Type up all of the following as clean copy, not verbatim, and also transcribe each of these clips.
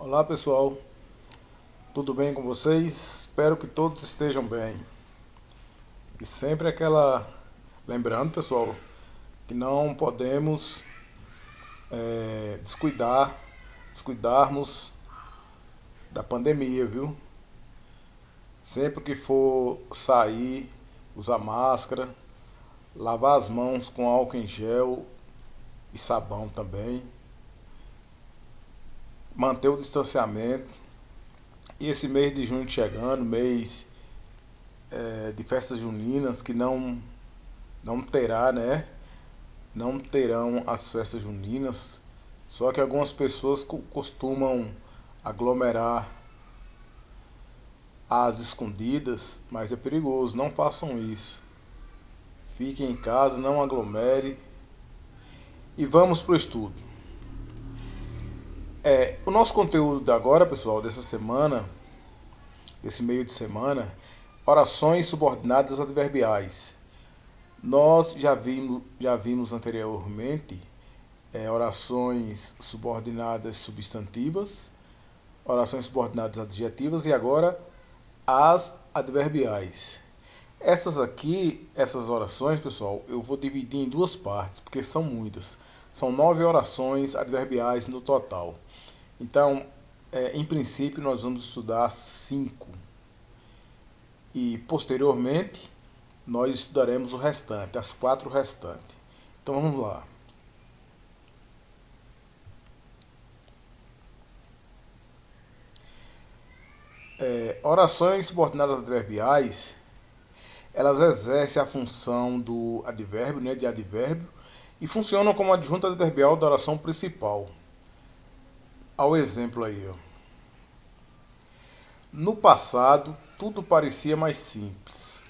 Olá pessoal, tudo bem com vocês? Espero que todos estejam bem. E sempre aquela. Lembrando, pessoal, que não podemos descuidarmos da pandemia, viu? Sempre que for sair, usar máscara, lavar as mãos com álcool em gel e sabão também, manter o distanciamento. E esse mês de junho chegando, mês de festas juninas, que não terá, né? Não terão as festas juninas, só que algumas pessoas costumam aglomerar às escondidas, mas é perigoso, não façam isso. Fiquem em casa, não aglomere e vamos para o estudo. O nosso conteúdo de agora, pessoal, dessa semana, desse meio de semana, orações subordinadas adverbiais. Nós já vimos anteriormente orações subordinadas substantivas, orações subordinadas adjetivas e agora as adverbiais. Essas orações, pessoal, eu vou dividir em duas partes, porque são muitas. São 9 orações adverbiais no total. Então, em princípio, nós vamos estudar 5. E, posteriormente, nós estudaremos o restante, as 4 restantes. Então, vamos lá. Orações subordinadas adverbiais, elas exercem a função do advérbio, né, de advérbio, e funcionam como adjunto adverbial da oração principal. Ao exemplo aí, ó. No passado, tudo parecia mais simples.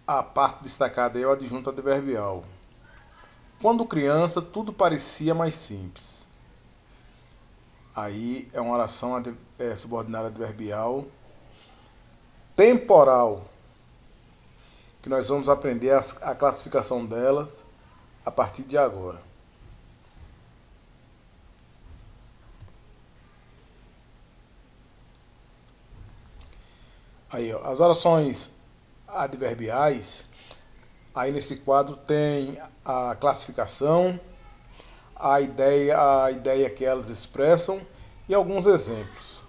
A parte destacada aí é o adjunto adverbial. Quando criança, tudo parecia mais simples. Aí é uma oração subordinada adverbial temporal, que nós vamos aprender a classificação delas a partir de agora. Aí, ó, as orações adverbiais, aí nesse quadro tem a classificação, a ideia que elas expressam e alguns exemplos.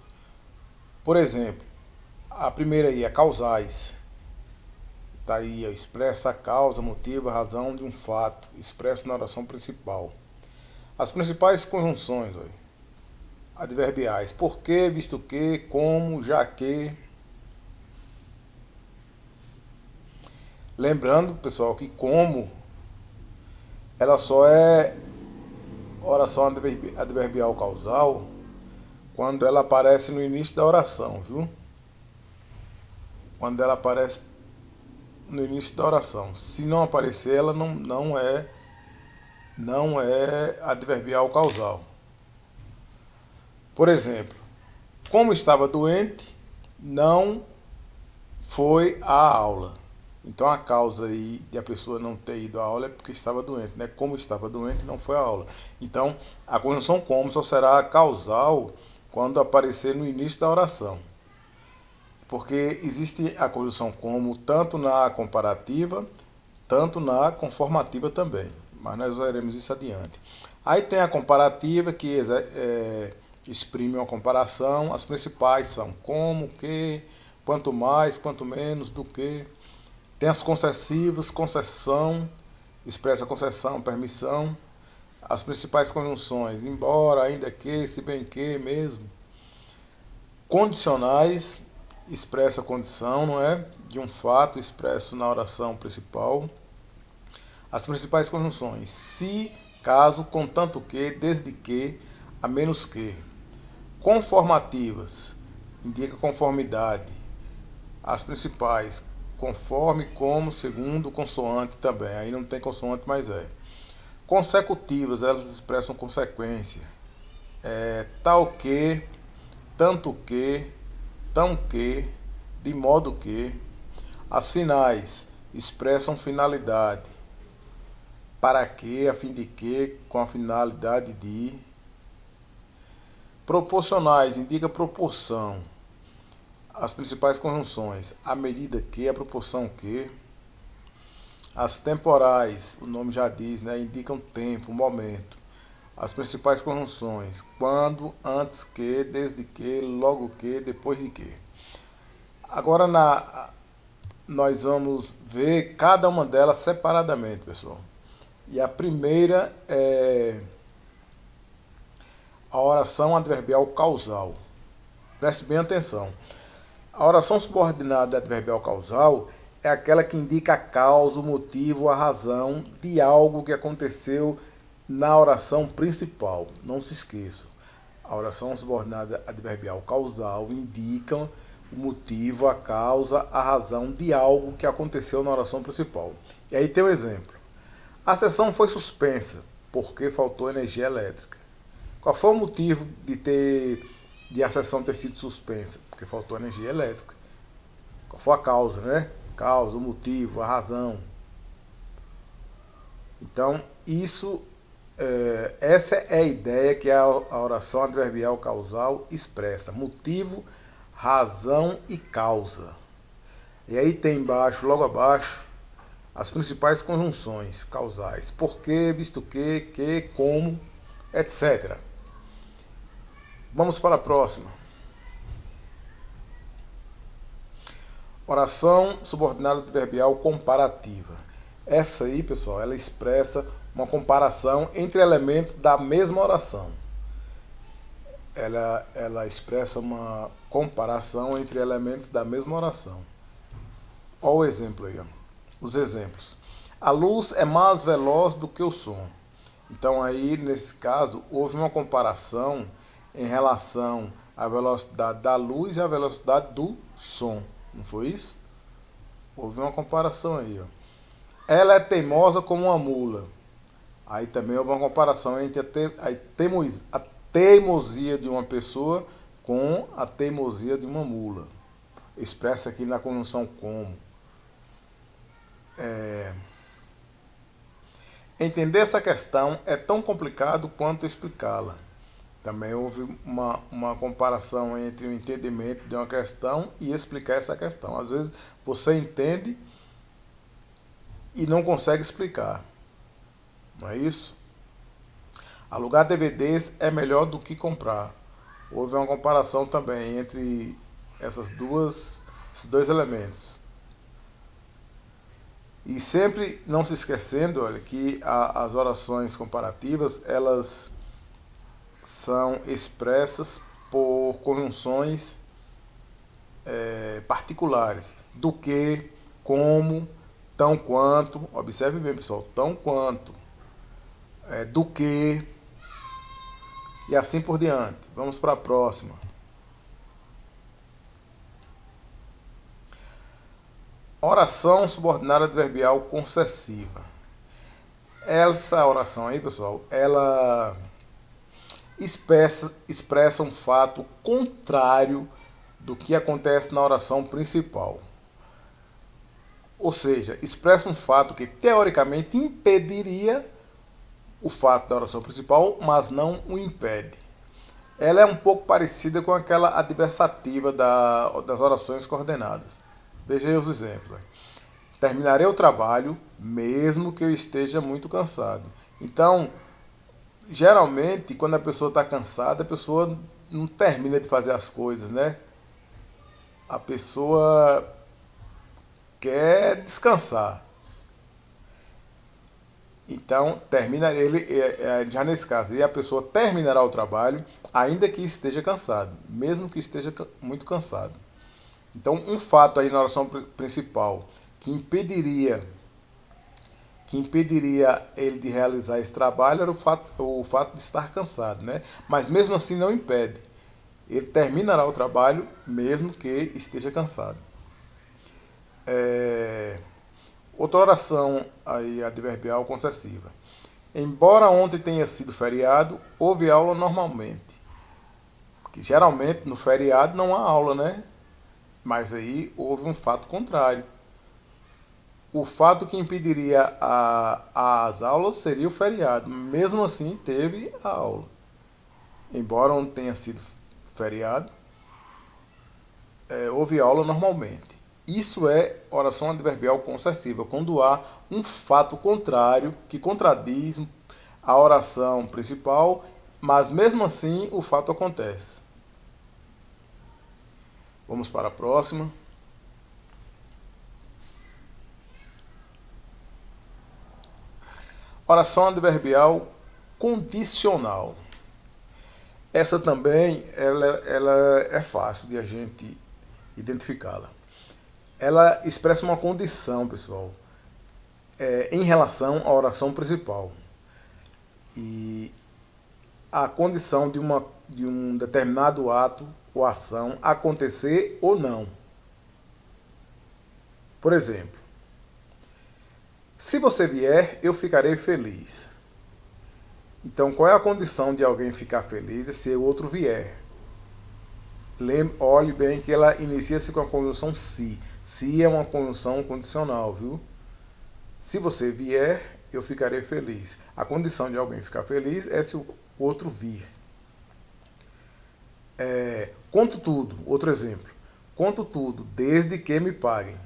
Por exemplo, a primeira aí é causais. Tá aí, ó, expressa a causa, motivo, a razão de um fato, expressa na oração principal. As principais conjunções, ó, adverbiais: porque, visto que, como, já que. Lembrando, pessoal, que como ela só é oração adverbial causal quando ela aparece no início da oração, viu? Quando ela aparece no início da oração. Se não aparecer, ela não é adverbial causal. Por exemplo, como estava doente, não foi à aula. Então a causa aí de a pessoa não ter ido à aula é porque estava doente, né? Como estava doente, não foi à aula. Então a conjunção como só será causal quando aparecer no início da oração. Porque existe a conjunção como tanto na comparativa, tanto na conformativa também. Mas nós veremos isso adiante. Aí tem a comparativa, que exprime uma comparação. As principais são como, que, quanto mais, quanto menos, do que. Tem as concessivas, concessão, expressa concessão, permissão. As principais conjunções: embora, ainda que, se bem que, mesmo. Condicionais, expressa a condição, não é? De um fato expresso na oração principal. As principais conjunções: se, caso, contanto que, desde que, a menos que. Conformativas, indica conformidade. As principais: conforme, como, segundo, consoante também. Aí não tem consoante, mas é. Consecutivas, elas expressam consequência. Tal que, tanto que, tão que, de modo que. As finais expressam finalidade. para que, a fim de que, com a finalidade de. Proporcionais indica proporção. As principais conjunções, à medida que, a proporção que. As temporais, o nome já diz, né, indicam tempo, momento. As principais conjunções, quando, antes que, desde que, logo que, depois de que. Agora nós vamos ver cada uma delas separadamente, pessoal. E a primeira é a oração adverbial causal. Preste bem atenção. A oração subordinada adverbial causal é aquela que indica a causa, o motivo, a razão de algo que aconteceu na oração principal. Não se esqueçam. A oração subordinada adverbial causal indica o motivo, a causa, a razão de algo que aconteceu na oração principal. E aí tem um exemplo. A sessão foi suspensa porque faltou energia elétrica. Qual foi o motivo de a sessão ter sido suspensa? Porque faltou energia elétrica. Qual foi a causa, né? Causa, o motivo, a razão. Então, essa é a ideia que a oração adverbial causal expressa. Motivo, razão e causa. E aí tem embaixo, logo abaixo, as principais conjunções causais. Por quê, visto que, como, etc. Vamos para a próxima. Oração subordinada adverbial comparativa. Essa aí, pessoal, ela expressa uma comparação entre elementos da mesma oração. Ela expressa uma comparação entre elementos da mesma oração. Olha o exemplo aí, ó. Os exemplos. A luz é mais veloz do que o som. Então aí, nesse caso, houve uma comparação em relação à velocidade da luz e à velocidade do som. Não foi isso? Houve uma comparação aí, ó. Ela é teimosa como uma mula. Aí também houve uma comparação entre a teimosia de uma pessoa com a teimosia de uma mula. Expressa aqui na conjunção como. Entender essa questão é tão complicado quanto explicá-la. Também houve uma comparação entre o entendimento de uma questão e explicar essa questão. Às vezes você entende e não consegue explicar. Não é isso? Alugar DVDs é melhor do que comprar. Houve uma comparação também entre esses dois elementos. E sempre não se esquecendo, olha, que as orações comparativas, elas são expressas por conjunções particulares. Do que, como, tão quanto. Observe bem, pessoal. Tão quanto. Do que. E assim por diante. Vamos para a próxima. Oração subordinada adverbial concessiva. Essa oração aí, pessoal, ela expressa um fato contrário do que acontece na oração principal. Ou seja, expressa um fato que teoricamente impediria o fato da oração principal, mas não o impede. Ela é um pouco parecida com aquela adversativa das orações coordenadas. Veja aí os exemplos. Terminarei o trabalho mesmo que eu esteja muito cansado. Então, geralmente, quando a pessoa está cansada, a pessoa não termina de fazer as coisas, né? A pessoa quer descansar. Então, já nesse caso, a pessoa terminará o trabalho ainda que esteja cansado, mesmo que esteja muito cansado. Então, um fato aí na oração principal que impediria ele de realizar esse trabalho era o fato de estar cansado, né? Mas mesmo assim não impede. Ele terminará o trabalho mesmo que esteja cansado. Outra oração aí adverbial concessiva. Embora ontem tenha sido feriado, houve aula normalmente. Porque geralmente no feriado não há aula, né? Mas aí houve um fato contrário. o fato que impediria as aulas seria o feriado. Mesmo assim, teve a aula. Embora não tenha sido feriado, houve aula normalmente. Isso é oração adverbial concessiva, quando há um fato contrário que contradiz a oração principal, mas mesmo assim o fato acontece. Vamos para a próxima. Oração adverbial condicional. Essa também ela é fácil de a gente identificá-la. Ela expressa uma condição, pessoal, em relação à oração principal. E a condição de um determinado ato ou ação acontecer ou não. Por exemplo, se você vier, eu ficarei feliz. Então, qual é a condição de alguém ficar feliz? É se o outro vier. Olhe bem que ela inicia-se com a conjunção se. Se é uma conjunção condicional, viu? Se você vier, eu ficarei feliz. A condição de alguém ficar feliz é se o outro vir. Conto tudo, outro exemplo. Conto tudo, desde que me paguem.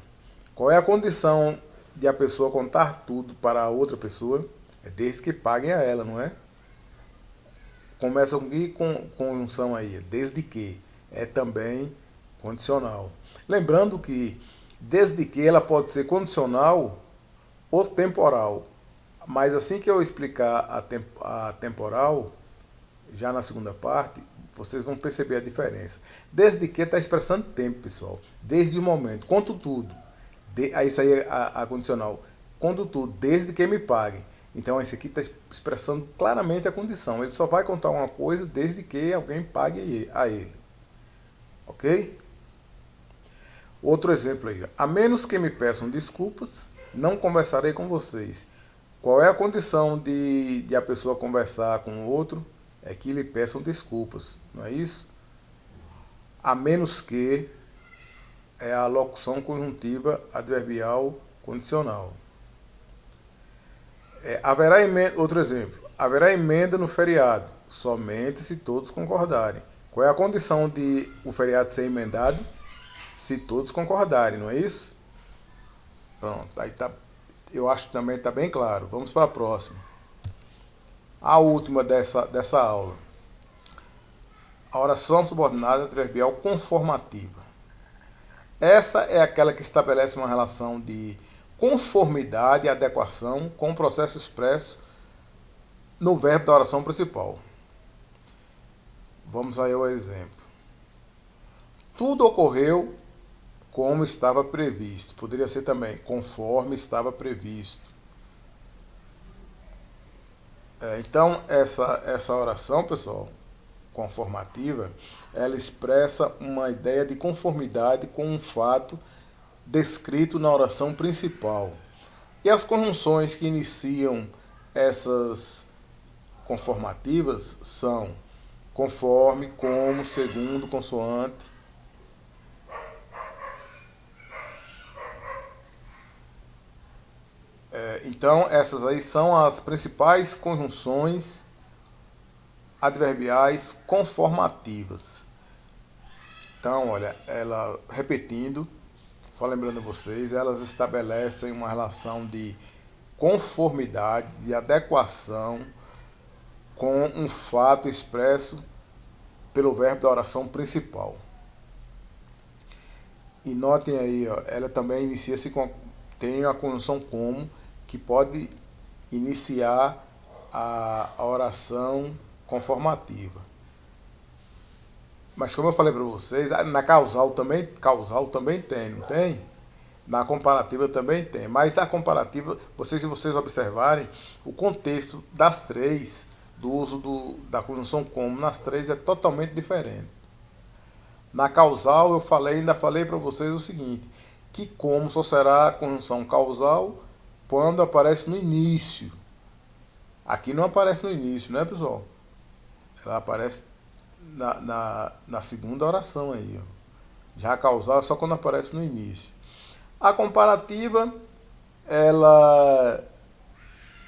Qual é a condição de a pessoa contar tudo para a outra pessoa? É desde que paguem a ela, não é? Começa com que conjunção aí? Desde que. É também condicional. Lembrando que desde que ela pode ser condicional ou temporal. Mas assim que eu explicar a temporal, já na segunda parte, vocês vão perceber a diferença. Desde que está expressando tempo, pessoal. Desde o momento. Conto tudo. Isso aí é a condicional. Conto tudo, desde que me paguem. Então esse aqui está expressando claramente a condição. Ele só vai contar uma coisa desde que alguém pague a ele. Ok? Outro exemplo aí. A menos que me peçam desculpas, não conversarei com vocês. Qual é a condição de a pessoa conversar com o outro? É que lhe peçam desculpas, não é isso? A menos que é a locução conjuntiva adverbial condicional. Haverá emenda, outro exemplo. Haverá emenda no feriado, somente se todos concordarem. Qual é a condição de o feriado ser emendado? Se todos concordarem, não é isso? Pronto, aí tá, eu acho que também está bem claro. Vamos para a próxima. A última dessa aula. A oração subordinada adverbial conformativa. Essa é aquela que estabelece uma relação de conformidade e adequação com o processo expresso no verbo da oração principal. Vamos aí ao exemplo. Tudo ocorreu como estava previsto. Poderia ser também conforme estava previsto. Então, essa oração, pessoal, conformativa, ela expressa uma ideia de conformidade com um fato descrito na oração principal. E as conjunções que iniciam essas conformativas são conforme, como, segundo, consoante. Então, essas aí são as principais conjunções adverbiais conformativas. Então, olha, ela repetindo, só lembrando a vocês, elas estabelecem uma relação de conformidade, de adequação com um fato expresso pelo verbo da oração principal. E notem aí, ó, ela também inicia-se com tem a conjunção como, que pode iniciar a oração conformativa. Mas como eu falei para vocês, na causal também tem, não tem? Na comparativa também tem. Mas a comparativa, se vocês observarem, o contexto das três, do uso da conjunção como nas três é totalmente diferente. Na causal ainda falei para vocês o seguinte, que como só será a conjunção causal quando aparece no início. Aqui não aparece no início, né, pessoal? Ela aparece na segunda oração aí. Ó. Já a causal é só quando aparece no início. A comparativa ela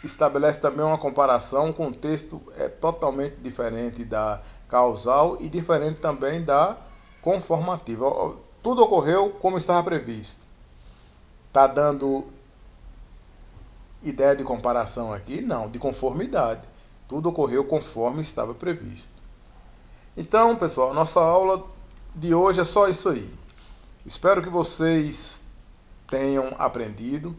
estabelece também uma comparação, o contexto é totalmente diferente da causal e diferente também da conformativa. Tudo ocorreu como estava previsto. Está dando ideia de comparação aqui? Não, de conformidade. Tudo ocorreu conforme estava previsto. Então, pessoal, nossa aula de hoje é só isso aí. Espero que vocês tenham aprendido.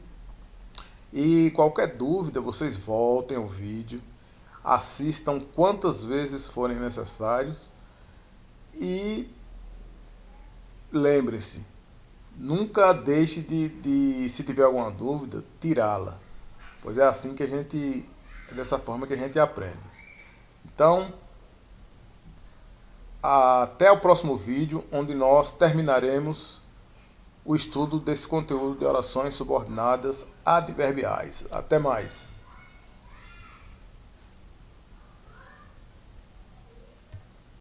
E qualquer dúvida, vocês voltem ao vídeo, assistam quantas vezes forem necessários e lembre-se, nunca deixe se tiver alguma dúvida, tirá-la, pois é dessa forma que a gente aprende. Então, até o próximo vídeo, onde nós terminaremos o estudo desse conteúdo de orações subordinadas adverbiais. Até mais!